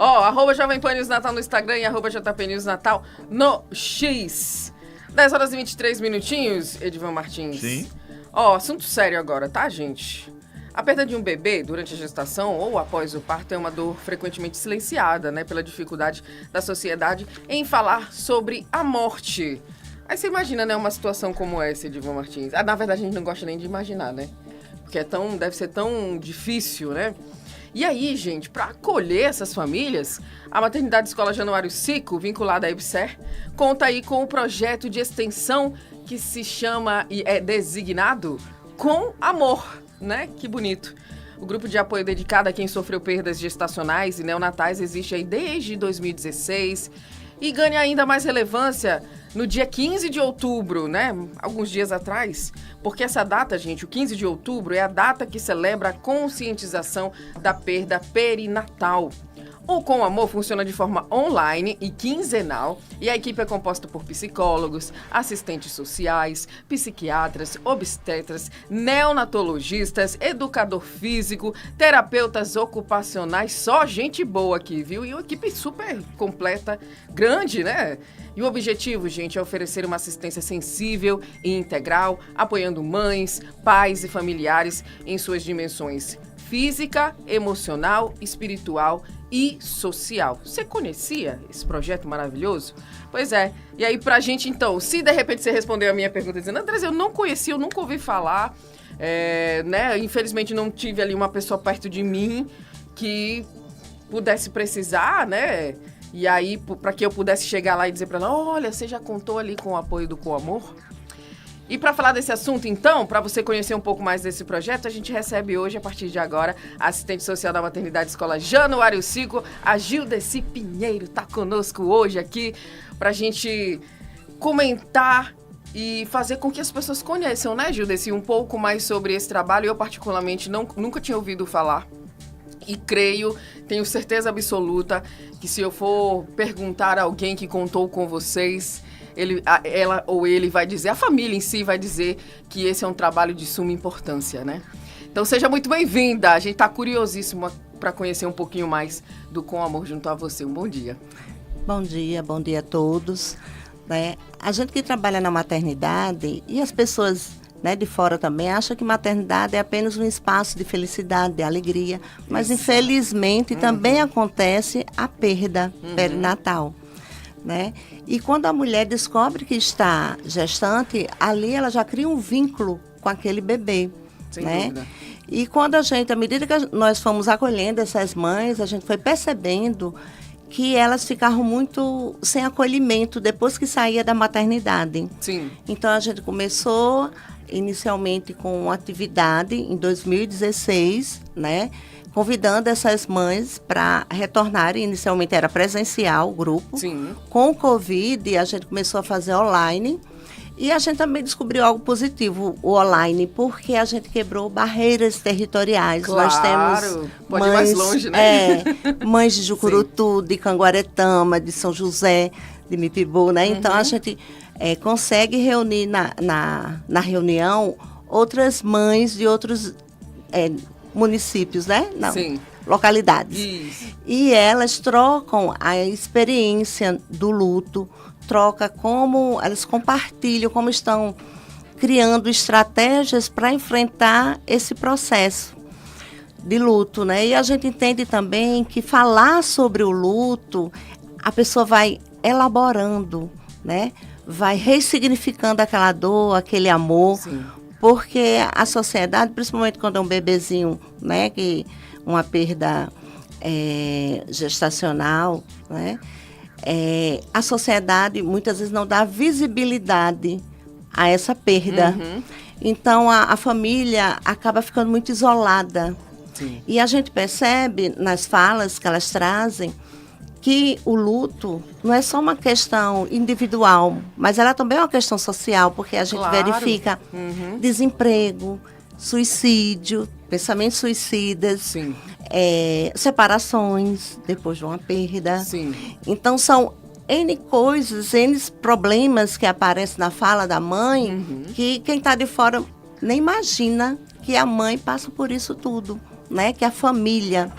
Arroba Jovem Pan News Natal no Instagram e arroba JP News Natal no X. 10 horas e 23 minutinhos, Edivan Martins. Sim. Assunto sério agora, tá, gente? A perda de um bebê durante a gestação ou após o parto é uma dor frequentemente silenciada, né, pela dificuldade da sociedade em falar sobre a morte. Aí você imagina, né, uma situação como essa, Edivan Martins. Na verdade, a gente não gosta nem de imaginar, né? Porque deve ser tão difícil, né? E aí, gente, para acolher essas famílias, a Maternidade Escola Januário Cico, vinculada à EBSER, conta aí com um projeto de extensão que se chama e é designado Com Amor, né? Que bonito. O grupo de apoio dedicado a quem sofreu perdas gestacionais e neonatais existe aí desde 2016 e ganha ainda mais relevância no dia 15 de outubro, né? Alguns dias atrás, porque essa data, gente, o 15 de outubro, é a data que celebra a conscientização da perda perinatal. O Com Amor funciona de forma online e quinzenal e a equipe é composta por psicólogos, assistentes sociais, psiquiatras, obstetras, neonatologistas, educador físico, terapeutas ocupacionais, só gente boa aqui, viu? E uma equipe super completa, grande, né? E o objetivo, gente, é oferecer uma assistência sensível e integral, apoiando mães, pais e familiares em suas dimensões física, emocional, espiritual e social. Você conhecia esse projeto maravilhoso? Pois é. E aí, pra gente, então, se de repente você respondeu a minha pergunta dizendo, Andrés, eu não conhecia, eu nunca ouvi falar, né? Infelizmente não tive ali uma pessoa perto de mim que pudesse precisar, né? E aí, para que eu pudesse chegar lá e dizer para ela, olha, você já contou ali com o apoio do Com Amor? E para falar desse assunto, então, para você conhecer um pouco mais desse projeto, a gente recebe hoje, a partir de agora, a assistente social da Maternidade Escola Januário Cico, a Gildeci Pinheiro, está conosco hoje aqui para a gente comentar e fazer com que as pessoas conheçam, né, Gildeci, um pouco mais sobre esse trabalho. Eu, particularmente, nunca tinha ouvido falar. E tenho certeza absoluta que se eu for perguntar a alguém que contou com vocês, ela ou ele vai dizer, a família em si vai dizer que esse é um trabalho de suma importância, né? Então seja muito bem-vinda, a gente está curiosíssima para conhecer um pouquinho mais do Com Amor junto a você. Um bom dia. Bom dia a todos. Né? A gente que trabalha na maternidade e as pessoas, né, de fora também acham que maternidade é apenas um espaço de felicidade, de alegria, mas infelizmente também acontece a perda perinatal. Né? E quando a mulher descobre que está gestante, ali ela já cria um vínculo com aquele bebê. Sem né? dúvida. E quando à medida que nós fomos acolhendo essas mães, a gente foi percebendo que elas ficaram muito sem acolhimento depois que saía da maternidade. Sim. Então a gente começou inicialmente com uma atividade em 2016, né? Convidando essas mães para retornarem. Inicialmente era presencial o grupo. Sim. Com o Covid, a gente começou a fazer online. E a gente também descobriu algo positivo, o online, porque a gente quebrou barreiras territoriais. Claro, nós temos pode mães, ir mais longe, né? Mães de Jucurutu, de Canguaretama, de São José, de Mipibu, né? Então a gente consegue reunir na reunião outras mães de outros municípios, né? Sim. Localidades. Isso. E elas trocam a experiência do luto, elas compartilham como estão criando estratégias para enfrentar esse processo de luto, né? E a gente entende também que falar sobre o luto, a pessoa vai elaborando, né? Vai ressignificando aquela dor, aquele amor. Sim. Porque a sociedade, principalmente quando é um bebezinho, né, que uma perda gestacional, né, a sociedade muitas vezes não dá visibilidade a essa perda. Então a família acaba ficando muito isolada. Sim. E a gente percebe nas falas que elas trazem que o luto não é só uma questão individual, mas ela também é uma questão social, porque a gente verifica desemprego, suicídio, pensamentos suicidas, Sim. Separações depois de uma perda. Sim. Então são N coisas, N problemas que aparecem na fala da mãe, que quem está de fora nem imagina que a mãe passa por isso tudo, né? Que a família.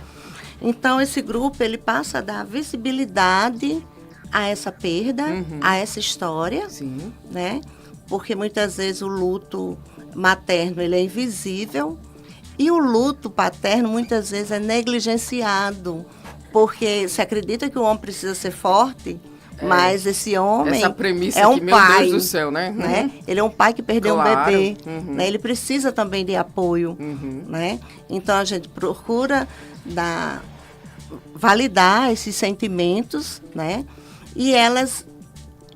Então, esse grupo, ele passa a dar visibilidade a essa perda, a essa história, Sim. né? Porque muitas vezes o luto materno, ele é invisível, e o luto paterno, muitas vezes, é negligenciado, porque se acredita que o homem precisa ser forte, mas esse homem Essa premissa é um aqui, meu pai, Deus do céu, né? Ele é um pai que perdeu Claro. um bebê, né? Ele precisa também de apoio, né? Então, a gente procura validar esses sentimentos, né? E elas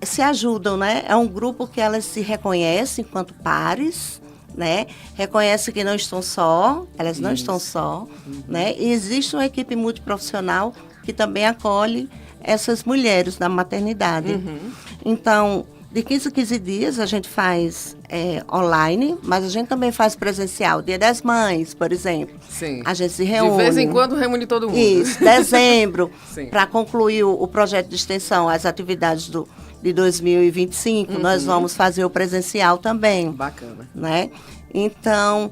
se ajudam, né? É um grupo que elas se reconhecem enquanto pares, né? Reconhecem que não estão só, elas não estão só, né? E existe uma equipe multiprofissional que também acolhe essas mulheres na maternidade. Então, de 15 a 15 dias a gente faz online, mas a gente também faz presencial. Dia das Mães, por exemplo. Sim. A gente se reúne. De vez em quando reúne todo mundo. Isso, dezembro, Sim. para concluir o projeto de extensão, as atividades de 2025, nós vamos fazer o presencial também. Bacana. Né? Então,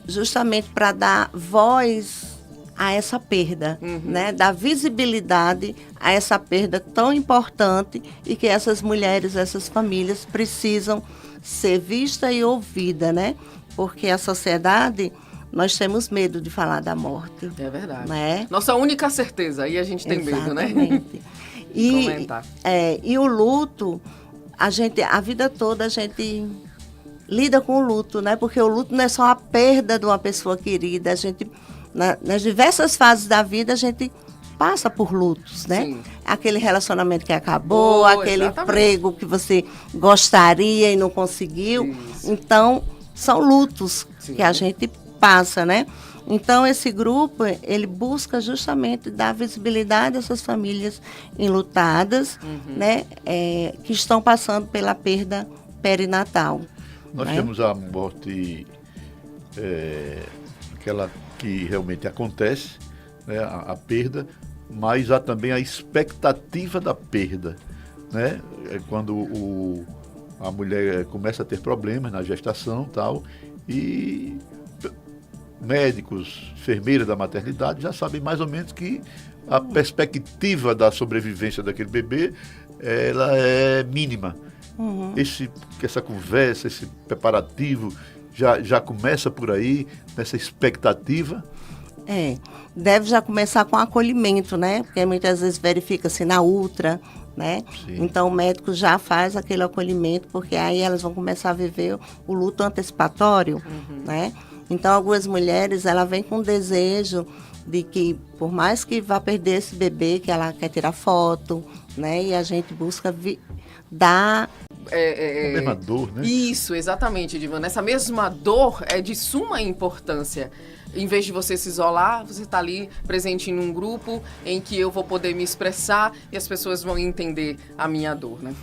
justamente para dar voz a essa perda, né? Dar visibilidade a essa perda tão importante e que essas mulheres, essas famílias precisam ser vista e ouvida, né? Porque a sociedade, nós temos medo de falar da morte. É verdade. Né? Nossa única certeza, aí a gente tem medo, né? Exatamente. Comentar. E o luto, a vida toda a gente lida com o luto, né? Porque o luto não é só a perda de uma pessoa querida, a gente, nas diversas fases da vida, a gente passa por lutos, né? Sim. Aquele relacionamento que acabou, aquele exatamente. emprego que você gostaria e não conseguiu. Isso. Então, são lutos Sim. que a gente passa, né? Então, esse grupo, ele busca justamente dar visibilidade a essas famílias enlutadas, né? Que estão passando pela perda perinatal. Nós né? temos a morte, aquela que realmente acontece, né, a perda, mas há também a expectativa da perda, né? É quando a mulher começa a ter problemas na gestação e tal, e médicos, enfermeiras da maternidade já sabem mais ou menos que a perspectiva da sobrevivência daquele bebê, ela é mínima. Essa conversa, esse preparativo já começa por aí, nessa expectativa. Deve já começar com acolhimento, né? Porque muitas vezes verifica-se na ultra, né? Sim. Então o médico já faz aquele acolhimento, porque aí elas vão começar a viver o luto antecipatório, né? Então algumas mulheres, ela vem com o desejo de que, por mais que vá perder esse bebê, que ela quer tirar foto, né? E a gente busca dar... A mesma dor, né? Isso, exatamente, Edivana. Essa mesma dor é de suma importância. Em vez de você se isolar, você está ali presente em um grupo em que eu vou poder me expressar e as pessoas vão entender a minha dor, né?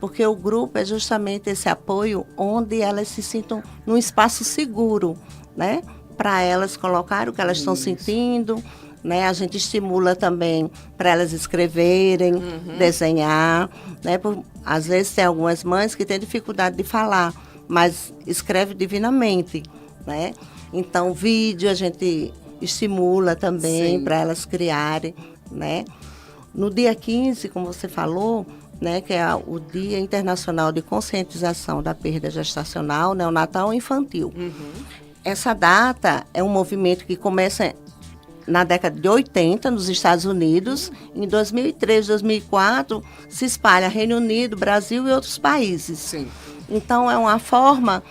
Porque o grupo é justamente esse apoio onde elas se sintam num espaço seguro, né? Para elas colocarem o que elas estão sentindo, né? A gente estimula também para elas escreverem, desenhar, né? Às vezes tem algumas mães que têm dificuldade de falar, mas escreve divinamente, né? Então, vídeo a gente estimula também para elas criarem, né? No dia 15, como você falou, né, que é o Dia Internacional de Conscientização da Perda Gestacional, Neonatal e Infantil. Essa data é um movimento que começa na década de 80, nos Estados Unidos. Em 2003, 2004, se espalha Reino Unido, Brasil e outros países. Sim. Então, é uma forma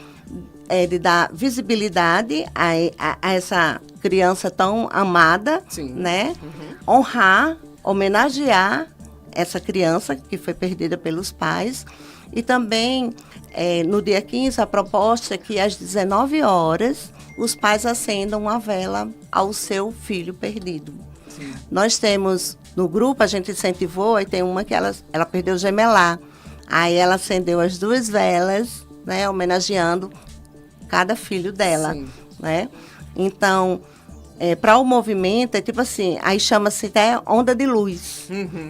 de dar visibilidade a essa criança tão amada, né? Honrar, homenagear essa criança que foi perdida pelos pais. E também, no dia 15, a proposta é que às 19 horas os pais acendam uma vela ao seu filho perdido. Sim. Nós temos, no grupo, a gente incentivou, e tem uma que ela perdeu gemelar. Aí ela acendeu as 2 velas, né, homenageando cada filho dela. Sim. Né? Então, para o movimento, é tipo assim, aí chama-se até onda de luz.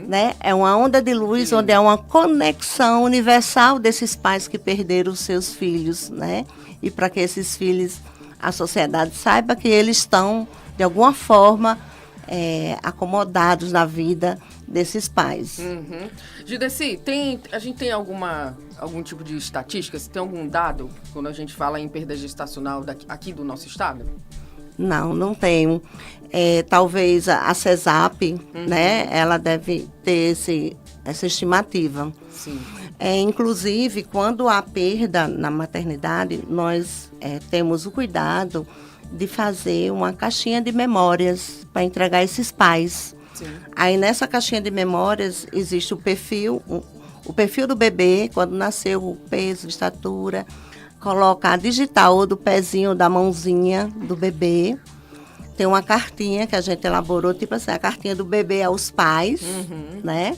Né? É uma onda de luz onde é uma conexão universal desses pais que perderam os seus filhos, né? E para que esses filhos, a sociedade saiba que eles estão, de alguma forma, acomodados na vida desses pais. Uhum. Judeci, a gente tem algum tipo de estatística? Se tem algum dado quando a gente fala em perda gestacional aqui do nosso estado? Não tenho. Talvez a CESAP, né, ela deve ter essa estimativa. Sim. Inclusive, quando há perda na maternidade, nós temos o cuidado de fazer uma caixinha de memórias para entregar esses pais. Sim. Aí, nessa caixinha de memórias, existe o perfil do bebê, quando nasceu, o peso, estatura, coloca a digital do pezinho, da mãozinha do bebê. Tem uma cartinha que a gente elaborou, tipo assim, a cartinha do bebê aos pais, né?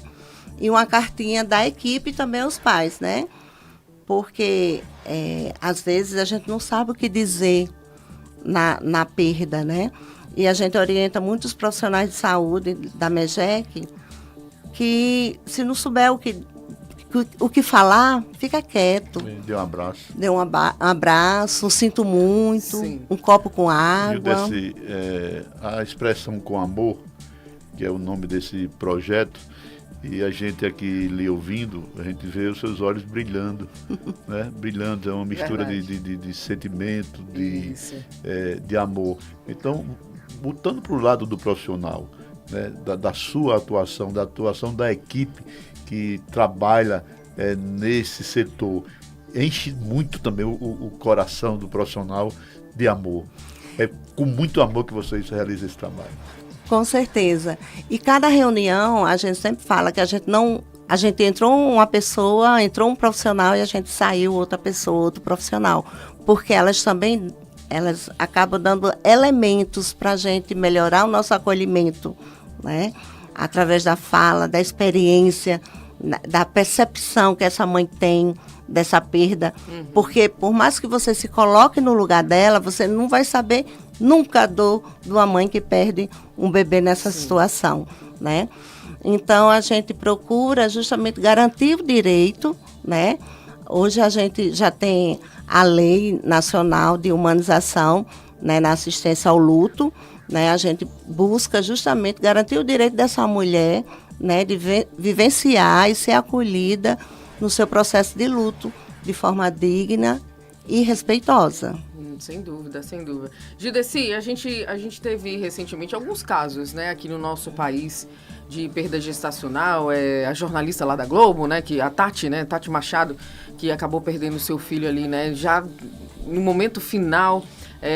E uma cartinha da equipe também aos pais, né? Porque, às vezes, a gente não sabe o que dizer na perda, né? E a gente orienta muitos profissionais de saúde da MEGEC que, se não souber o que falar, fica quieto. Dê um abraço. Dê um abraço, sinto muito, Sim. um copo com água. A expressão com amor, que é o nome desse projeto, e a gente aqui lhe ouvindo, a gente vê os seus olhos brilhando, né? Brilhando, é uma mistura de sentimento, de amor. Então, voltando para o lado do profissional, né? da sua atuação, da atuação da equipe que trabalha nesse setor, enche muito também o coração do profissional de amor. É com muito amor que vocês realizam esse trabalho. Com certeza. E cada reunião, a gente sempre fala que a gente entrou um profissional e a gente saiu outra pessoa, outro profissional. Porque elas acabam dando elementos para a gente melhorar o nosso acolhimento, né? Através da fala, da experiência, da percepção que essa mãe tem dessa perda. Porque por mais que você se coloque no lugar dela, você não vai saber nunca a dor de uma mãe que perde um bebê nessa situação, né? Então, a gente procura justamente garantir o direito, né? Hoje a gente já tem a Lei Nacional de Humanização, né, na assistência ao luto, né? A gente busca justamente garantir o direito dessa mulher, né, de vivenciar e ser acolhida no seu processo de luto de forma digna e respeitosa. Sem dúvida, sem dúvida. Judeci, a gente teve recentemente alguns casos, né, aqui no nosso país de perda gestacional. A jornalista lá da Globo, né, a Tati Machado, que acabou perdendo seu filho ali, né, já no momento final.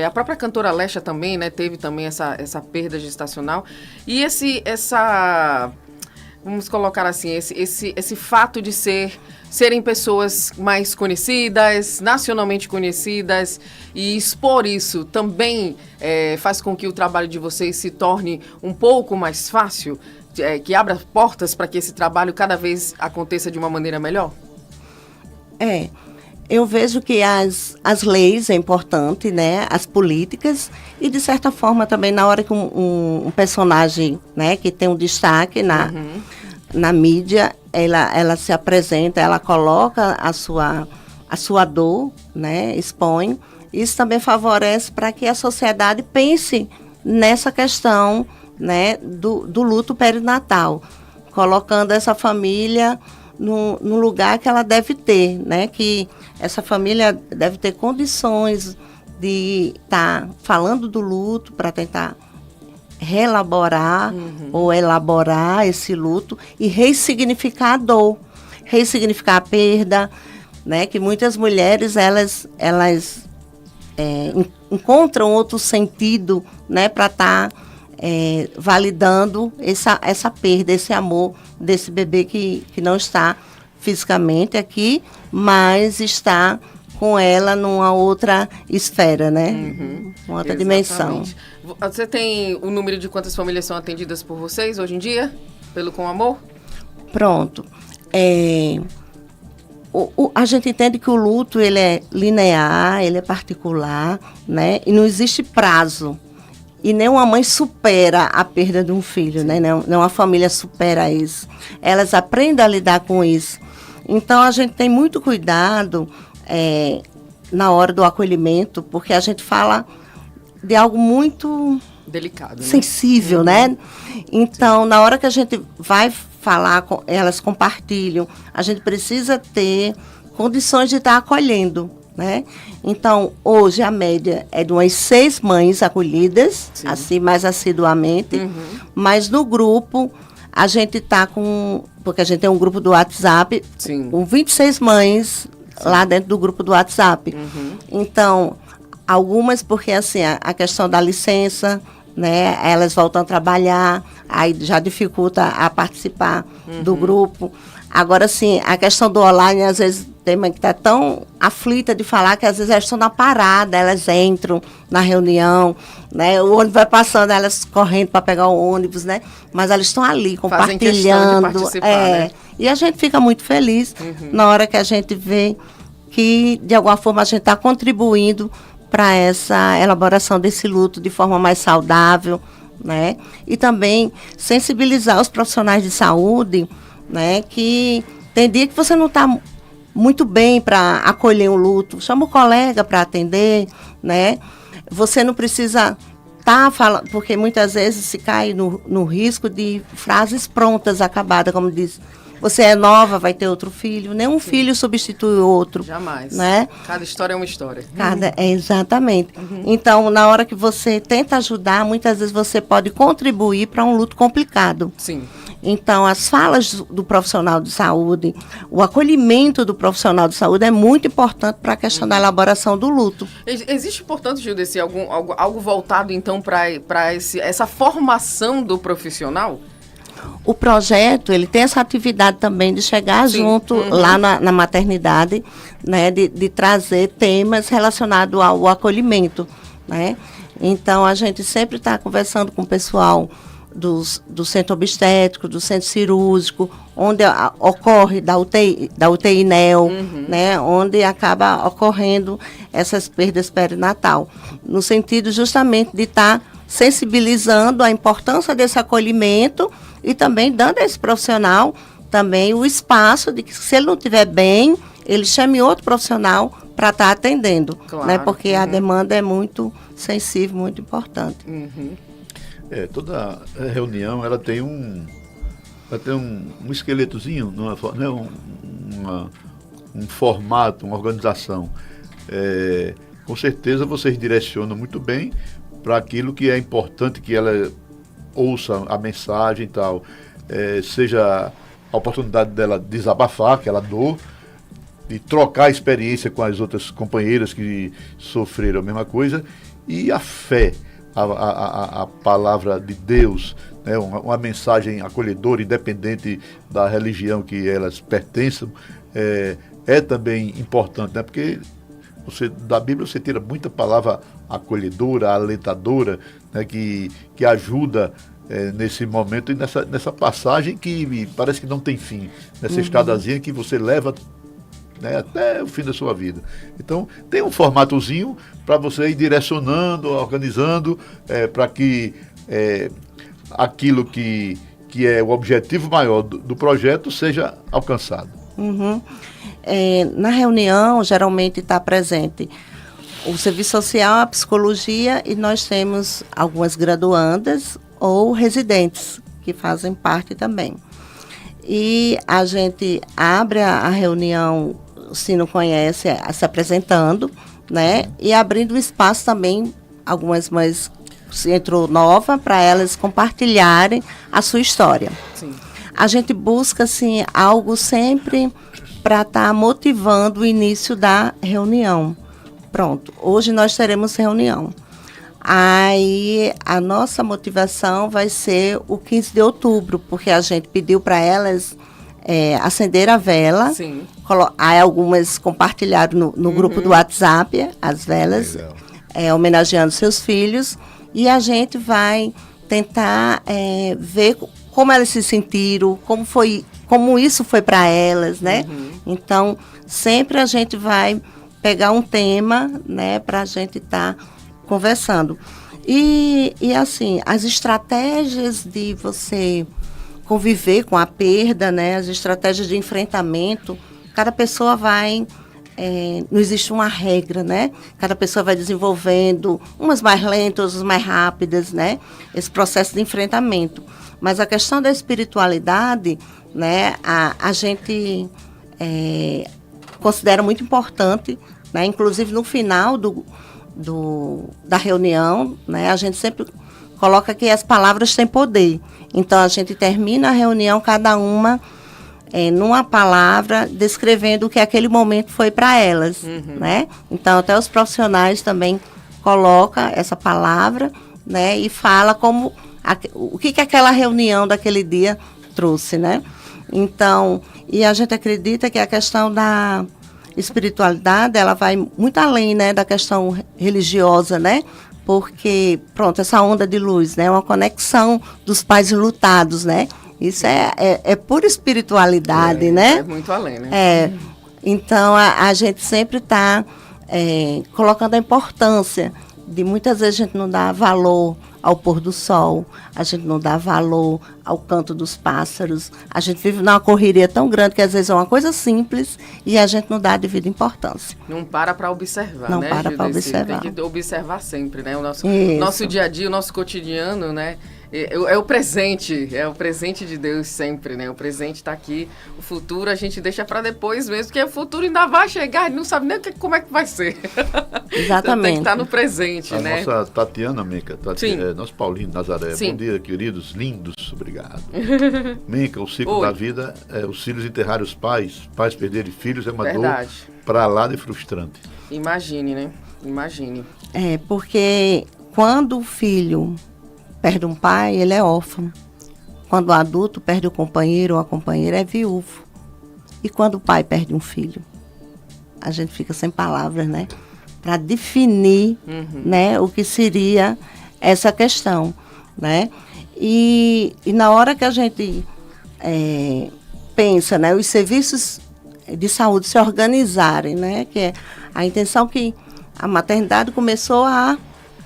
A própria cantora Alexa também, né, teve também essa perda gestacional. E vamos colocar assim, esse fato de serem pessoas mais conhecidas, nacionalmente conhecidas, e expor isso também faz com que o trabalho de vocês se torne um pouco mais fácil, que abra portas para que esse trabalho cada vez aconteça de uma maneira melhor? Eu vejo que as leis é importante, né? As políticas, e de certa forma também na hora que um personagem, né, que tem um destaque na mídia, ela se apresenta, ela coloca a sua dor, né, expõe. Isso também favorece para que a sociedade pense nessa questão, né, do luto perinatal, colocando essa família no lugar que ela deve ter, né? Que essa família deve ter condições de estar falando do luto para tentar reelaborar ou elaborar esse luto e ressignificar a dor, ressignificar a perda, né? Que muitas mulheres elas encontram outro sentido, né? Para estar validando essa perda, esse amor desse bebê que não está fisicamente aqui, mas está com ela numa outra esfera, né? Uma outra dimensão. Você tem o número de quantas famílias são atendidas por vocês hoje em dia, pelo Com Amor? Pronto. A gente entende que o luto ele é linear, ele é particular, né? E não existe prazo. E nenhuma mãe supera a perda de um filho, né? Nenhuma família supera isso. Elas aprendem a lidar com isso. Então, a gente tem muito cuidado na hora do acolhimento, porque a gente fala de algo muito Delicado, né? Sensível, né? Então, na hora que a gente vai falar, elas compartilham, a gente precisa ter condições de estar acolhendo, né? Então, hoje a média é de umas 6 mães acolhidas, Sim. assim, mais assiduamente, mas no grupo a gente está porque a gente tem um grupo do WhatsApp, Sim. com 26 mães lá dentro do grupo do WhatsApp. Então, algumas porque, assim, a questão da licença, né, elas voltam a trabalhar, aí já dificulta a participar do grupo. Agora, sim, a questão do online, às vezes, tem mãe que está tão aflita de falar que, às vezes, elas estão na parada, elas entram na reunião, né? O ônibus vai passando, elas correndo para pegar o ônibus, né? Mas elas estão ali, Fazem questão compartilhando. de participar, né? E a gente fica muito feliz na hora que a gente vê que, de alguma forma, a gente está contribuindo para essa elaboração desse luto de forma mais saudável, né? E também sensibilizar os profissionais de saúde, né? Que tem dia que você não está muito bem para acolher um luto, chama o colega para atender, né? Você não precisa estar falando, porque muitas vezes se cai no risco de frases prontas, acabadas, como diz. Você é nova, vai ter outro filho. Nenhum filho substitui o outro. Jamais. Né? Cada história é uma história. Exatamente. Então, na hora que você tenta ajudar, muitas vezes você pode contribuir para um luto complicado. Sim. Então, as falas do profissional de saúde, o acolhimento do profissional de saúde é muito importante para a questão da elaboração do luto. Existe, portanto, Gildeci, algo voltado, então, para essa formação do profissional? O projeto, ele tem essa atividade também de chegar junto lá na maternidade, né, de trazer temas relacionados ao acolhimento, né? Então, a gente sempre está conversando com o pessoal do centro obstétrico, do centro cirúrgico, onde ocorre da UTI NEO, né, onde acaba ocorrendo essas perdas perinatal, no sentido justamente de estar sensibilizando a importância desse acolhimento e também dando a esse profissional também o espaço de que, se ele não estiver bem, ele chame outro profissional para estar atendendo, claro, né, porque a demanda é muito sensível, muito importante. Toda reunião ela tem um esqueletozinho, né, um formato, uma organização. Com certeza vocês direcionam muito bem para aquilo que é importante que ela ouça a mensagem e tal. Seja a oportunidade dela desabafar aquela dor, de trocar a experiência com as outras companheiras que sofreram a mesma coisa, e a fé. A palavra de Deus, né, uma mensagem acolhedora, independente da religião que elas pertençam, é também importante, né, porque da Bíblia você tira muita palavra acolhedora, alentadora, né, que ajuda nesse momento e nessa passagem que parece que não tem fim, nessa escadazinha que você leva, né, até o fim da sua vida. Então, tem um formatozinho para você ir direcionando, organizando, para que aquilo que é o objetivo maior do projeto seja alcançado. Na reunião, geralmente está presente o serviço social, a psicologia, e nós temos algumas graduandas ou residentes que fazem parte também. E a gente abre a reunião, se não conhece, se apresentando, né? E abrindo espaço também, algumas mães se entrou nova, para elas compartilharem a sua história. Sim. A gente busca, assim, algo sempre para estar motivando o início da reunião. Pronto, hoje nós teremos reunião. Aí a nossa motivação vai ser o 15 de outubro, porque a gente pediu para elas acender a vela. Sim. Aí algumas compartilharam no grupo do WhatsApp as velas, homenageando seus filhos, e a gente vai tentar ver como elas se sentiram, como isso foi para elas, né? Então, sempre a gente vai pegar um tema, né, para a gente estar conversando. E assim, as estratégias de você conviver com a perda, né, as estratégias de enfrentamento, cada pessoa vai não existe uma regra, né? Cada pessoa vai desenvolvendo, umas mais lentas, outras mais rápidas, né? Esse processo de enfrentamento. Mas a questão da espiritualidade, né? A gente considera muito importante, né? Inclusive no final da reunião, né? A gente sempre coloca que as palavras têm poder. Então, a gente termina a reunião, cada uma numa palavra, descrevendo o que aquele momento foi para elas, né? Então, até os profissionais também colocam essa palavra, né? E fala o que aquela reunião daquele dia trouxe, né? Então, e a gente acredita que a questão da espiritualidade, ela vai muito além, né, da questão religiosa, né? Porque, pronto, essa onda de luz, né? Uma conexão dos pais lutados, né? Isso é pura espiritualidade, né? É muito além, né? Então, a gente sempre está colocando a importância de, muitas vezes, a gente não dá valor ao pôr do sol, a gente não dá valor ao canto dos pássaros, a gente vive numa correria tão grande que às vezes é uma coisa simples e a gente não dá a devida importância. Não para observar, não né? Não para observar. Tem que observar sempre, né? O nosso dia a dia, o nosso cotidiano, né? É o presente de Deus sempre, né? O presente está aqui, o futuro a gente deixa para depois mesmo, porque o futuro ainda vai chegar, a gente não sabe nem como é que vai ser. Exatamente. Então tem que estar no presente, né? Nossa Tatiana Menca, nosso Paulinho Nazaré. Sim. Bom dia, queridos, lindos, obrigado. Menca, o ciclo da vida os filhos enterrarem os pais perderem filhos é uma dor para lá de frustrante. Imagine, né? Imagine. Porque quando o filho perde um pai, ele é órfão. Quando o adulto perde o companheiro ou a companheira, é viúvo. E quando o pai perde um filho, a gente fica sem palavras, né? Para definir, né, o que seria essa questão, né? E na hora que a gente pensa, né, os serviços de saúde se organizarem, né? Que é a intenção que a maternidade começou a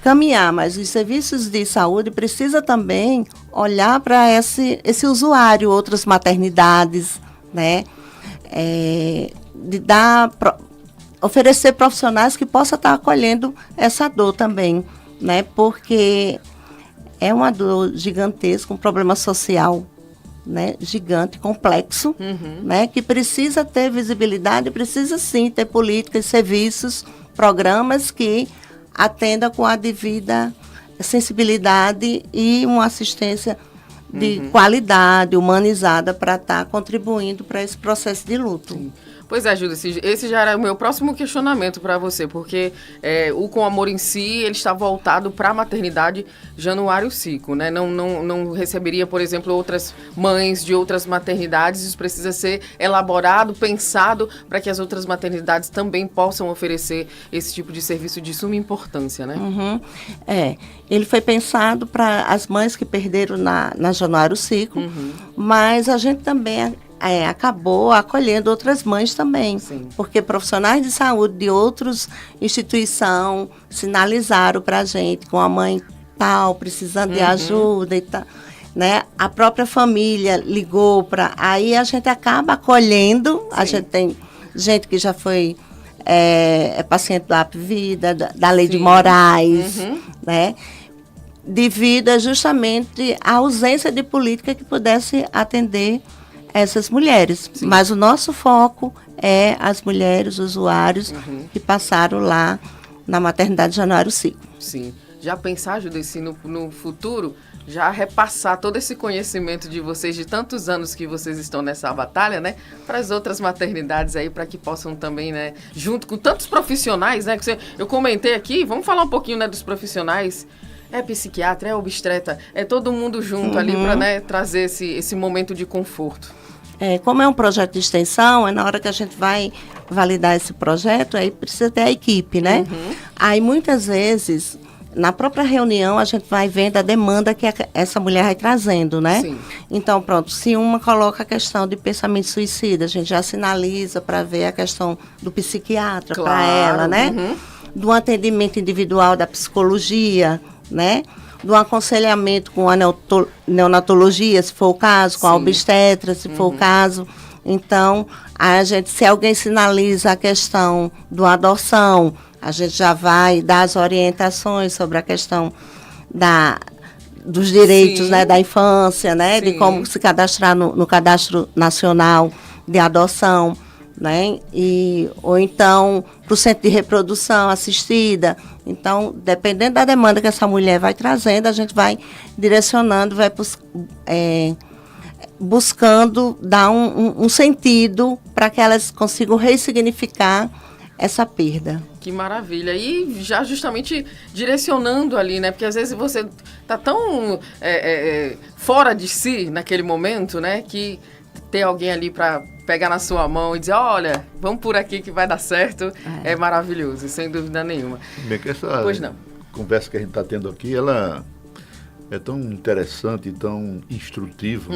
caminhar, mas os serviços de saúde precisam também olhar para esse usuário, outras maternidades, né? Oferecer profissionais que possam estar acolhendo essa dor também, né? Porque é uma dor gigantesca, um problema social, né? Gigante, complexo, né? Que precisa ter visibilidade, precisa sim ter políticas, serviços, programas que atenda com a devida sensibilidade e uma assistência de qualidade, humanizada, para estar contribuindo para esse processo de luto. Sim. Pois é, Júlia, esse já era o meu próximo questionamento para você, porque o Com Amor em Si, ele está voltado para a maternidade Januário Ciclo, né? Não receberia, por exemplo, outras mães de outras maternidades, isso precisa ser elaborado, pensado, para que as outras maternidades também possam oferecer esse tipo de serviço de suma importância, né? Ele foi pensado para as mães que perderam na Januário Ciclo, mas a gente também acabou acolhendo outras mães também. Sim. Porque profissionais de saúde de outras instituições sinalizaram para a gente com a mãe tal, precisando de ajuda e tal. Né? A própria família ligou para... Aí a gente acaba acolhendo. Sim. A gente tem gente que já foi paciente do Apvida, da Lei de Moraes, né? Devido justamente à ausência de política que pudesse atender essas mulheres. Sim. Mas o nosso foco é as mulheres, usuários que passaram lá na maternidade Januário Ciclo. Sim. Já pensar, Judici, no futuro, já repassar todo esse conhecimento de vocês, de tantos anos que vocês estão nessa batalha, né, para as outras maternidades aí, para que possam também, né, junto com tantos profissionais, né, que eu comentei aqui, vamos falar um pouquinho, né, dos profissionais. É psiquiatra, é obstetra, é todo mundo junto ali para, né, trazer esse momento de conforto. Como é um projeto de extensão, na hora que a gente vai validar esse projeto, aí precisa ter a equipe, né? Aí muitas vezes, na própria reunião, a gente vai vendo a demanda que essa mulher vai trazendo, né? Sim. Então, pronto, se uma coloca a questão de pensamento suicida, a gente já sinaliza para ver a questão do psiquiatra para ela, né? Do atendimento individual da psicologia, né? Do aconselhamento com a neonatologia, se for o caso, com a obstetra, se for o caso, Então, se alguém sinaliza a questão da adoção, a gente já vai dar as orientações sobre a questão dos direitos, né, da infância, né, de como se cadastrar no Cadastro Nacional de Adoção, né, ou então para o centro de reprodução assistida. Então, dependendo da demanda que essa mulher vai trazendo, a gente vai direcionando, vai buscando dar um sentido para que elas consigam ressignificar essa perda. Que maravilha. E já justamente direcionando ali, né? Porque às vezes você tá tão fora de si naquele momento, né? Que ter alguém ali para pegar na sua mão e dizer, olha, vamos por aqui que vai dar certo, é maravilhoso, sem dúvida nenhuma. Bem, que essa Pois não. conversa que a gente está tendo aqui, ela é tão interessante, tão instrutiva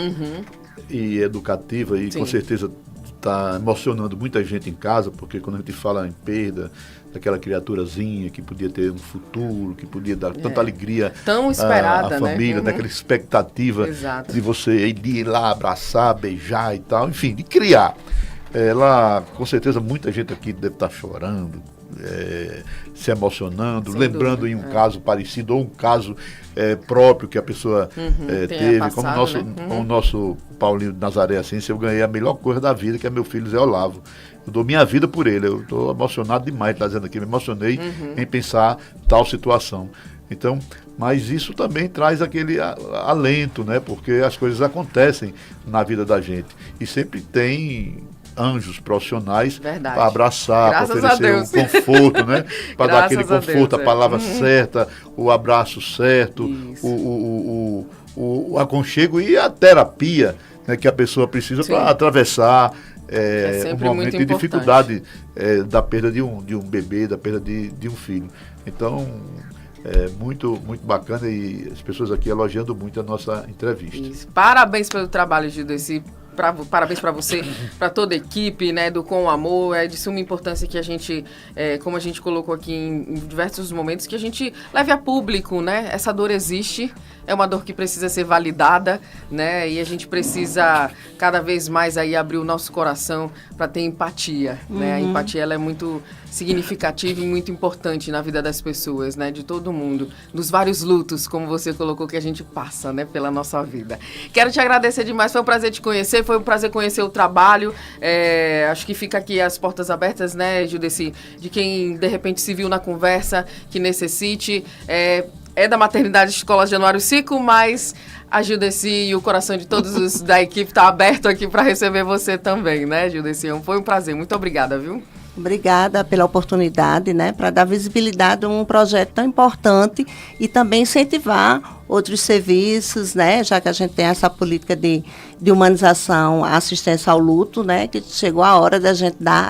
e educativa e com certeza está emocionando muita gente em casa, porque quando a gente fala em perda daquela criaturazinha que podia ter um futuro, que podia dar tanta alegria tão esperada, à família, né? Daquela expectativa Exato. de você ir lá abraçar, beijar e tal, enfim, de criar. Ela, com certeza, muita gente aqui deve estar chorando, se emocionando, Sem lembrando dúvida, em um caso parecido ou um caso próprio que a pessoa teve. passado, Como o nosso Paulinho de Nazaré Ascenso, eu ganhei a melhor coisa da vida, que é meu filho Zé Olavo. Eu dou minha vida por ele. Eu estou emocionado demais, está dizendo aqui, me emocionei em pensar tal situação. Então, mas isso também traz aquele alento, né? Porque as coisas acontecem na vida da gente. E sempre tem anjos profissionais para abraçar, para oferecer o conforto, né? Para dar aquele conforto, a palavra certa, o abraço certo, o aconchego e a terapia, né, que a pessoa precisa para atravessar um momento de dificuldade da perda de um bebê, da perda de um filho. Então, muito, muito bacana e as pessoas aqui elogiando muito a nossa entrevista. Isso. Parabéns pelo trabalho, Judeci. Parabéns para você, para toda a equipe, né, do Com Amor. É de suma importância que a gente, como a gente colocou aqui em diversos momentos, que a gente leve a público, né? Essa dor existe, é uma dor que precisa ser validada, né? E a gente precisa cada vez mais aí abrir o nosso coração para ter empatia, né? A empatia, ela é muito significativa e muito importante na vida das pessoas, né? De todo mundo, nos vários lutos, como você colocou, que a gente passa, né? Pela nossa vida. Quero te agradecer demais, foi um prazer te conhecer, foi um prazer conhecer o trabalho. Acho que fica aqui as portas abertas, né, Judeci, de quem de repente se viu na conversa, que necessite. É da Maternidade Escola Januário Cico, mas a Judeci e o coração de todos da equipe está aberto aqui para receber você também, né, Judeci? Foi um prazer, muito obrigada, viu? Obrigada pela oportunidade, né, para dar visibilidade a um projeto tão importante e também incentivar outros serviços, né, já que a gente tem essa política de humanização, assistência ao luto, né, que chegou a hora da gente dar